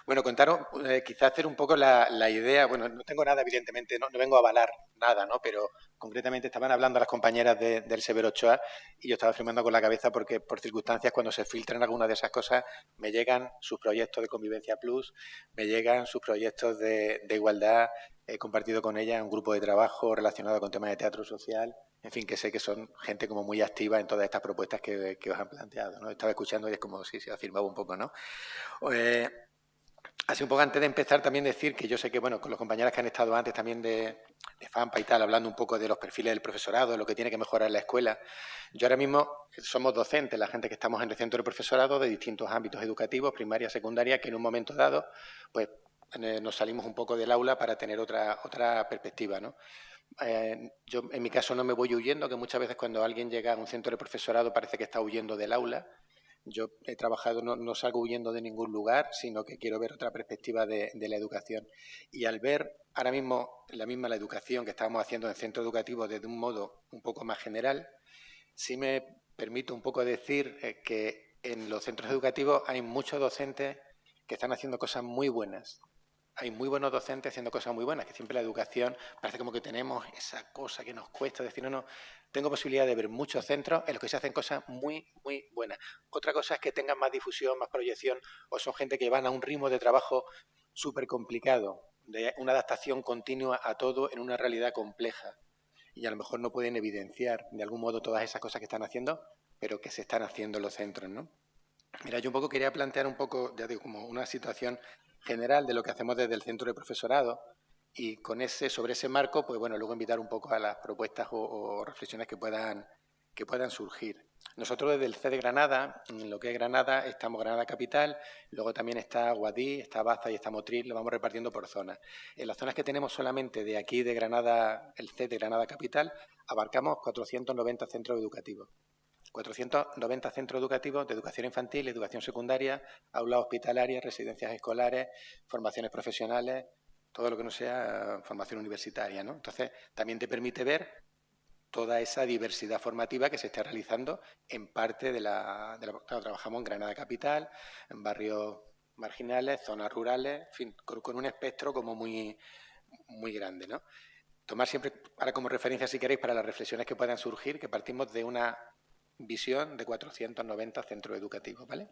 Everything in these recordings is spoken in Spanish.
Bueno, contaros, quizás hacer un poco la idea, bueno, no tengo nada, evidentemente, no vengo a avalar nada, ¿no? Pero concretamente estaban hablando las compañeras del Severo Ochoa y yo estaba firmando con la cabeza porque por circunstancias cuando se filtran algunas de esas cosas me llegan sus proyectos de Convivencia Plus, me llegan sus proyectos de igualdad, he compartido con ella un grupo de trabajo relacionado con temas de teatro social, en fin, que sé que son gente como muy activa en todas estas propuestas que os han planteado, ¿no? Estaba escuchando y es como si se afirmaba un poco, ¿no? Eh, Así un poco antes de empezar también decir que yo sé que, bueno, con los compañeros que han estado antes también de FAMPA y tal, hablando un poco de los perfiles del profesorado, de lo que tiene que mejorar la escuela. Yo ahora mismo somos docentes, la gente que estamos en el centro de profesorado de distintos ámbitos educativos, primaria, secundaria, que en un momento dado, pues nos salimos un poco del aula para tener otra perspectiva, ¿no? Yo en mi caso no me voy huyendo, que muchas veces cuando alguien llega a un centro de profesorado parece que está huyendo del aula. Yo he trabajado, no salgo huyendo de ningún lugar, sino que quiero ver otra perspectiva de la educación. Y al ver ahora mismo la educación que estamos haciendo en el centro educativo desde un modo un poco más general, sí me permito un poco decir que en los centros educativos hay muchos docentes que están haciendo cosas muy buenas. Hay muy buenos docentes haciendo cosas muy buenas, que siempre la educación parece como que tenemos esa cosa que nos cuesta decir, no, tengo posibilidad de ver muchos centros en los que se hacen cosas muy, muy buenas. Otra cosa es que tengan más difusión, más proyección, o son gente que van a un ritmo de trabajo súper complicado, de una adaptación continua a todo en una realidad compleja. Y a lo mejor no pueden evidenciar de algún modo todas esas cosas que están haciendo, pero que se están haciendo en los centros, ¿no? Mira, yo un poco quería plantear un poco, ya digo, como una situación general de lo que hacemos desde el centro de profesorado y con sobre ese marco, pues bueno, luego invitar un poco a las propuestas o reflexiones que puedan surgir. Nosotros desde el C de Granada, en lo que es Granada, estamos Granada Capital, luego también está Guadí, está Baza y está Motril, lo vamos repartiendo por zonas. En las zonas que tenemos solamente de aquí de Granada, el C de Granada Capital, abarcamos 490 centros educativos. 490 centros educativos de educación infantil, educación secundaria, aulas hospitalarias, residencias escolares, formaciones profesionales, todo lo que no sea formación universitaria, ¿no? Entonces, también te permite ver toda esa diversidad formativa que se está realizando en parte claro, trabajamos en Granada Capital, en barrios marginales, zonas rurales, en fin, con un espectro como muy, muy grande, ¿no? Tomar siempre, ahora como referencia si queréis, para las reflexiones que puedan surgir, que partimos de una visión de 490 centros educativos, ¿vale?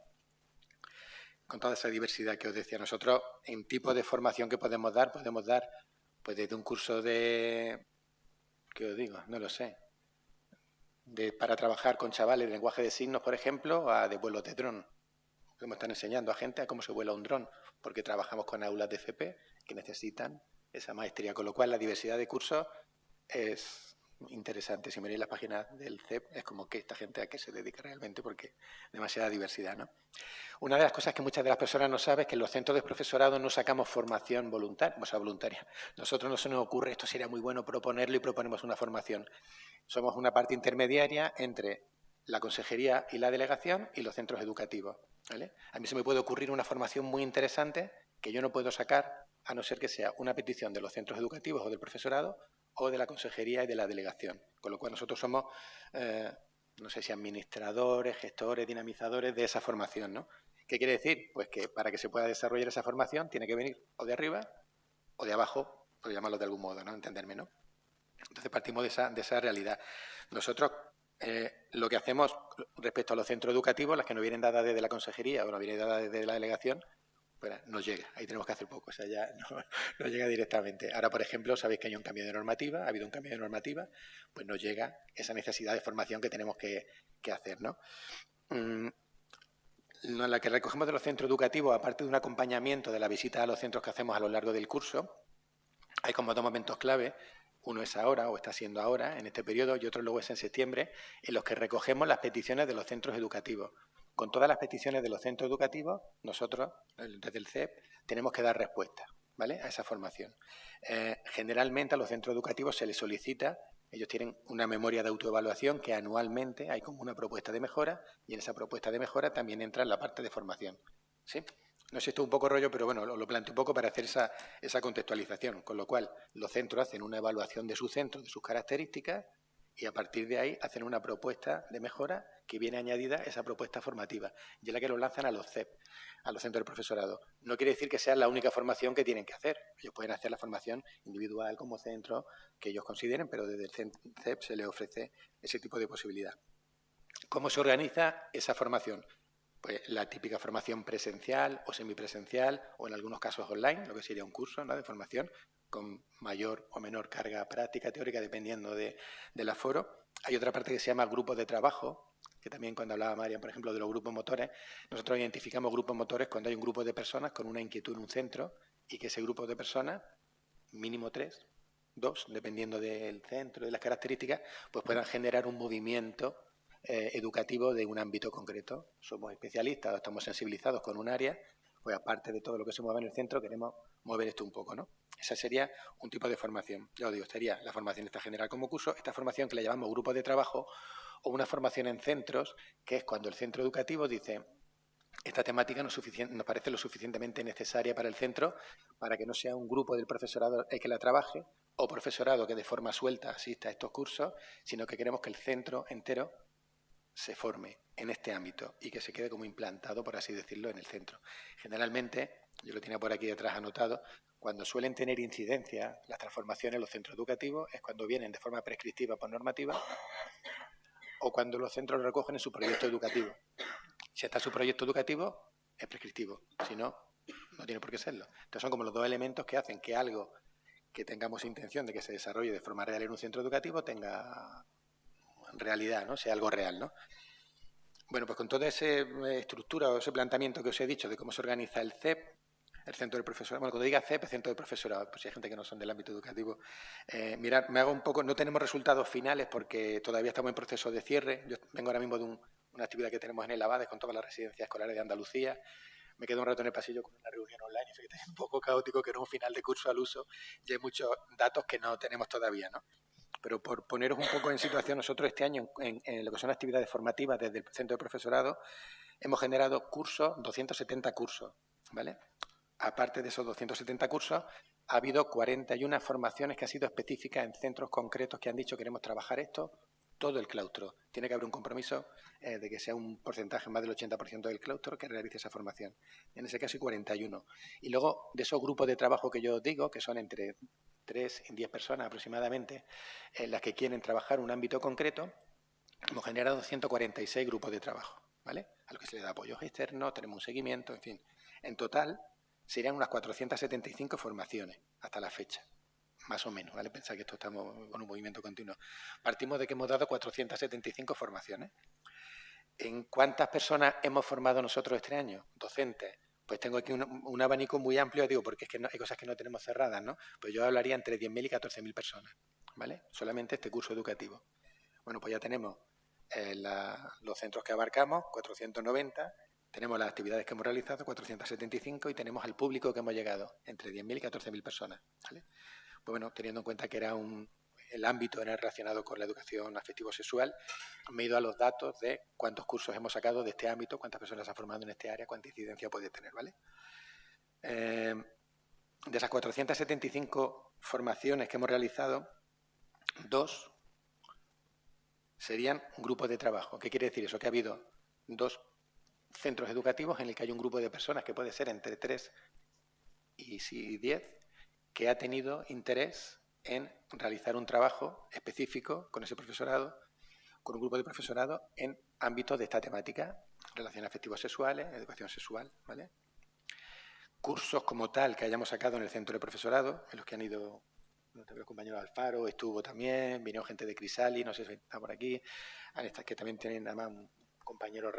Con toda esa diversidad que os decía. Nosotros, en tipo de formación que podemos dar pues desde un curso ¿qué os digo? No lo sé. Para trabajar con chavales de lenguaje de signos, por ejemplo, a de vuelos de dron. Podemos estar enseñando a gente a cómo se vuela un dron, porque trabajamos con aulas de FP que necesitan esa maestría, con lo cual la diversidad de cursos es interesante. Si miráis las páginas del CEP, es como que esta gente a qué se dedica realmente, porque demasiada diversidad, ¿no? Una de las cosas que muchas de las personas no saben es que en los centros de profesorado no sacamos formación voluntaria, o sea, voluntaria. Nosotros no se nos ocurre, esto sería muy bueno proponerlo y proponemos una formación. Somos una parte intermediaria entre la consejería y la delegación y los centros educativos, ¿vale? A mí se me puede ocurrir una formación muy interesante que yo no puedo sacar a no ser que sea una petición de los centros educativos o del profesorado o de la consejería y de la delegación. Con lo cual nosotros somos, no sé si administradores, gestores, dinamizadores de esa formación, ¿no? ¿Qué quiere decir? Pues que para que se pueda desarrollar esa formación tiene que venir o de arriba o de abajo, por llamarlo de algún modo, ¿no? Entenderme, ¿no? Entonces partimos de esa realidad. Nosotros lo que hacemos respecto a los centros educativos, las que nos vienen dadas desde la consejería o nos vienen dadas desde la delegación, pues nos llega. Ahí tenemos que hacer poco, o sea, ya no llega directamente. Ahora, por ejemplo, sabéis que hay un cambio de normativa, ha habido un cambio de normativa, pues nos llega esa necesidad de formación que tenemos que hacer, ¿no? La que recogemos de los centros educativos, aparte de un acompañamiento de la visita a los centros que hacemos a lo largo del curso, hay como dos momentos clave. Uno es ahora, o está siendo ahora, en este periodo, y otro luego es en septiembre, en los que recogemos las peticiones de los centros educativos. Con todas las peticiones de los centros educativos, nosotros, desde el CEP, tenemos que dar respuesta, ¿vale?, a esa formación. Generalmente a los centros educativos se les solicita, ellos tienen una memoria de autoevaluación que anualmente hay como una propuesta de mejora, y en esa propuesta de mejora también entra la parte de formación, ¿sí? No sé, esto es un poco rollo, pero bueno, lo planteo un poco para hacer esa contextualización. Con lo cual, los centros hacen una evaluación de su centro, de sus características, y a partir de ahí hacen una propuesta de mejora que viene añadida a esa propuesta formativa y es la que lo lanzan a los CEP, a los centros de profesorado. No quiere decir que sea la única formación que tienen que hacer. Ellos pueden hacer la formación individual como centro que ellos consideren, pero desde el CEP se les ofrece ese tipo de posibilidad. ¿Cómo se organiza esa formación? Pues la típica formación presencial o semipresencial o en algunos casos online, lo que sería un curso, ¿no?, de formación con mayor o menor carga práctica, teórica, dependiendo del aforo. Hay otra parte que se llama grupos de trabajo, que también cuando hablaba Marian, por ejemplo, de los grupos motores, nosotros identificamos grupos motores cuando hay un grupo de personas con una inquietud en un centro y que ese grupo de personas, mínimo 3, 2, dependiendo del centro y de las características, pues puedan generar un movimiento educativo de un ámbito concreto. Somos especialistas o estamos sensibilizados con un área, pues aparte de todo lo que se mueve en el centro, queremos mover esto un poco, ¿no? Esa sería un tipo de formación. Ya os digo, sería la formación esta general como curso, esta formación que le llamamos grupos de trabajo o una formación en centros, que es cuando el centro educativo dice esta temática nos parece lo suficientemente necesaria para el centro para que no sea un grupo del profesorado el que la trabaje o profesorado que de forma suelta asista a estos cursos, sino que queremos que el centro entero se forme en este ámbito y que se quede como implantado, por así decirlo, en el centro. Generalmente, yo lo tenía por aquí detrás anotado, cuando suelen tener incidencia las transformaciones en los centros educativos es cuando vienen de forma prescriptiva por normativa o cuando los centros lo recogen en su proyecto educativo. Si está su proyecto educativo, es prescriptivo. Si no, no tiene por qué serlo. Entonces son como los dos elementos que hacen que algo que tengamos intención de que se desarrolle de forma real en un centro educativo tenga realidad, ¿no? Sea algo real, ¿no? Bueno, pues con toda esa estructura o ese planteamiento que os he dicho de cómo se organiza el CEP, el centro del profesorado, bueno, cuando diga CEP, centro de profesorado, pues si hay gente que no son del ámbito educativo, mirad, me hago un poco, no tenemos resultados finales porque todavía estamos en proceso de cierre. Yo vengo ahora mismo de una actividad que tenemos en el Abades con todas las residencias escolares de Andalucía. Me quedo un rato en el pasillo con una reunión online, y fíjate, es un poco caótico, que era un final de curso al uso y hay muchos datos que no tenemos todavía, ¿no? Pero por poneros un poco en situación, nosotros este año en lo que son actividades formativas desde el centro de profesorado hemos generado cursos, 270 cursos, ¿vale? Aparte de esos 270 cursos, ha habido 41 formaciones que han sido específicas en centros concretos que han dicho queremos trabajar esto, todo el claustro. Tiene que haber un compromiso de que sea un porcentaje más del 80% del claustro que realice esa formación. En ese caso hay 41. Y luego, de esos grupos de trabajo que yo os digo, que son entre 3 y 10 personas aproximadamente, las que quieren trabajar un ámbito concreto, hemos generado 146 grupos de trabajo, ¿vale? A los que se le da apoyo externo, tenemos un seguimiento, en fin. En total, serían unas 475 formaciones hasta la fecha, más o menos, ¿vale? Pensad que esto estamos con un movimiento continuo. Partimos de que hemos dado 475 formaciones. ¿En cuántas personas hemos formado nosotros este año? Docentes. Pues tengo aquí un abanico muy amplio, digo, porque es que no, hay cosas que no tenemos cerradas, ¿no? Pues yo hablaría entre 10.000 y 14.000 personas, ¿vale? Solamente este curso educativo. Bueno, pues ya tenemos los centros que abarcamos, 490, tenemos las actividades que hemos realizado, 475, y tenemos al público que hemos llegado, entre 10.000 y 14.000 personas, ¿vale? Pues bueno, teniendo en cuenta que el ámbito era relacionado con la educación afectivo-sexual, me he ido a los datos de cuántos cursos hemos sacado de este ámbito, cuántas personas se han formado en este área, cuánta incidencia puede tener, ¿vale? De esas 475 formaciones que hemos realizado, 2 serían un grupo de trabajo. ¿Qué quiere decir eso? Que ha habido 2 centros educativos en el que hay un grupo de personas que puede ser entre 3 y 10 que ha tenido interés en realizar un trabajo específico con ese profesorado, con un grupo de profesorado en ámbitos de esta temática, relaciones afectivos sexuales, educación sexual, ¿vale? Cursos como tal que hayamos sacado en el centro de profesorado, en los que han ido el compañero Alfaro, estuvo también, vino gente de Crisali, no sé si está por aquí, que también tienen además un compañero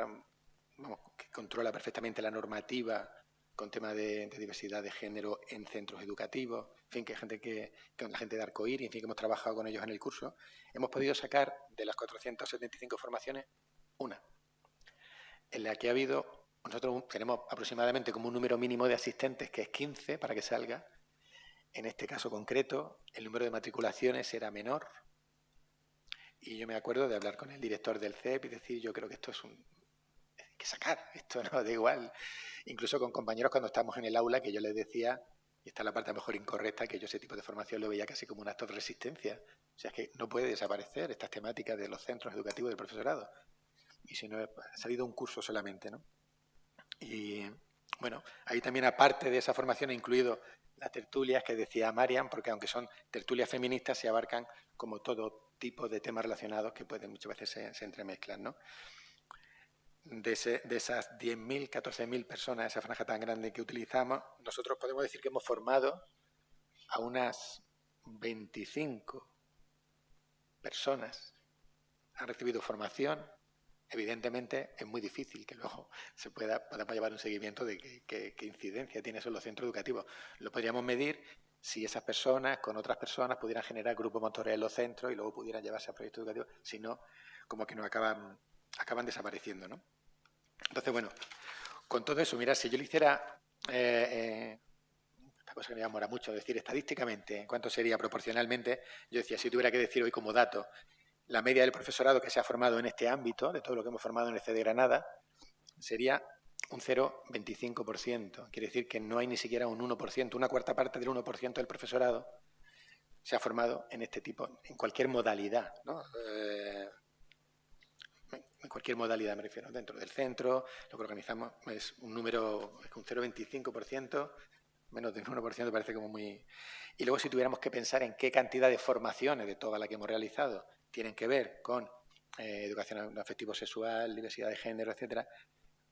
que controla perfectamente la normativa con tema de diversidad de género en centros educativos, en fin, que hay gente que la gente de Arcoíris, en fin, que hemos trabajado con ellos en el curso, hemos podido sacar de las 475 formaciones una, en la que ha habido, nosotros tenemos aproximadamente como un número mínimo de asistentes, que es 15 para que salga. En este caso concreto, el número de matriculaciones era menor. Y yo me acuerdo de hablar con el director del CEP y decir, yo creo que esto hay que sacar, esto no da igual. Incluso con compañeros cuando estamos en el aula, que yo les decía Y esta es la parte a lo mejor incorrecta, que yo ese tipo de formación lo veía casi como un acto de resistencia. O sea, es que no puede desaparecer estas temáticas de los centros educativos del profesorado. Y si no, ha salido un curso solamente, ¿no? Y bueno, ahí también aparte de esa formación he incluido las tertulias que decía Marian, porque aunque son tertulias feministas, se abarcan como todo tipo de temas relacionados que pueden muchas veces se entremezclan, ¿no? De esas 10.000, 14.000 personas, esa franja tan grande que utilizamos, nosotros podemos decir que hemos formado a unas 25 personas. Han recibido formación. Evidentemente es muy difícil que luego podamos llevar un seguimiento de qué incidencia tiene eso en los centros educativos. Lo podríamos medir si esas personas con otras personas pudieran generar grupos motores en los centros y luego pudieran llevarse a proyectos educativos. Si no, como que nos acaban desapareciendo, ¿no? Entonces, bueno, con todo eso, mira, si yo le hiciera esta cosa que me enamora mucho, decir estadísticamente en cuánto sería proporcionalmente, yo decía, si tuviera que decir hoy como dato la media del profesorado que se ha formado en este ámbito, de todo lo que hemos formado en el CED de Granada, sería un 0,25%. Quiere decir que no hay ni siquiera un 1%, una cuarta parte del 1% del profesorado se ha formado en este tipo, en cualquier modalidad, ¿no? En cualquier modalidad me refiero, dentro del centro, lo que organizamos es un número, es un 0,25%, menos de un 1% parece como muy... Y luego si tuviéramos que pensar en qué cantidad de formaciones de todas las que hemos realizado tienen que ver con educación afectivo-sexual, diversidad de género, etcétera,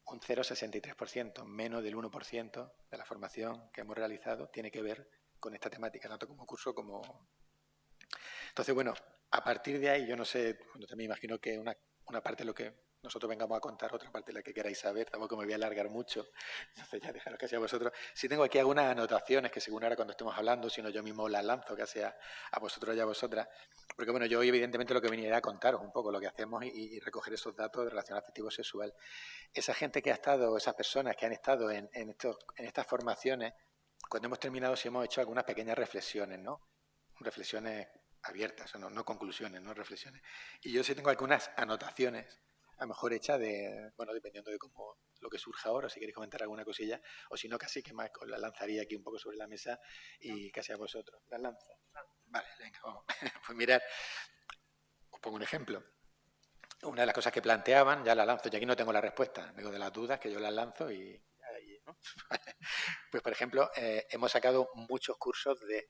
un 0,63%, menos del 1% de la formación que hemos realizado tiene que ver con esta temática, tanto como curso como... Entonces, bueno, a partir de ahí, yo no sé, bueno, también imagino que una parte de lo que nosotros vengamos a contar, otra parte de la que queráis saber, tampoco me voy a alargar mucho, entonces ya dejaros que sea vosotros. Sí tengo aquí algunas anotaciones que según ahora cuando estemos hablando, si no yo mismo las lanzo, que sea a vosotros y a vosotras, porque bueno, yo hoy evidentemente lo que venía era a contaros un poco lo que hacemos y recoger esos datos de relación afectivo-sexual. Esa gente que ha estado, esas personas que han estado en estas formaciones, cuando hemos terminado sí hemos hecho algunas pequeñas reflexiones, ¿no? Reflexiones abiertas, no conclusiones, no reflexiones. Y yo sí tengo algunas anotaciones, a lo mejor hechas de, bueno, dependiendo de cómo lo que surja ahora, si queréis comentar alguna cosilla, o si no, casi que más os la lanzaría aquí un poco sobre la mesa y casi a vosotros. ¿Las lanzo? Vale, venga, vamos. Pues mirad, os pongo un ejemplo. Una de las cosas que planteaban, ya la lanzo, y aquí no tengo la respuesta, digo de las dudas que yo las lanzo y ¿no? Pues por ejemplo, hemos sacado muchos cursos de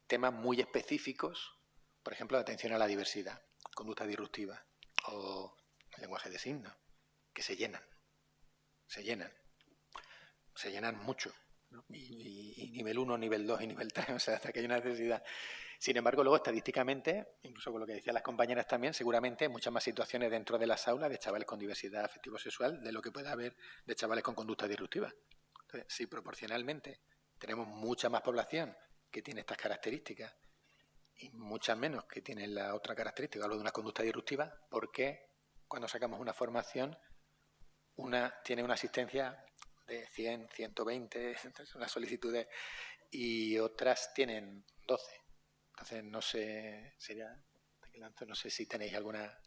temas muy específicos, por ejemplo, atención a la diversidad, conducta disruptiva o lenguaje de signos, que se llenan mucho, ¿no? Y nivel 1, nivel 2 y nivel 3, o sea, hasta que hay una necesidad. Sin embargo, luego estadísticamente, incluso con lo que decían las compañeras también, seguramente hay muchas más situaciones dentro de las aulas de chavales con diversidad afectivo-sexual de lo que puede haber de chavales con conducta disruptiva. Entonces, si proporcionalmente tenemos mucha más población que tiene estas características y muchas menos que tienen la otra característica, hablo de una conducta disruptiva, ¿por qué cuando sacamos una formación una tiene una asistencia de 100, 120, unas solicitudes, y otras tienen 12? Entonces, no sé, no sé si tenéis alguna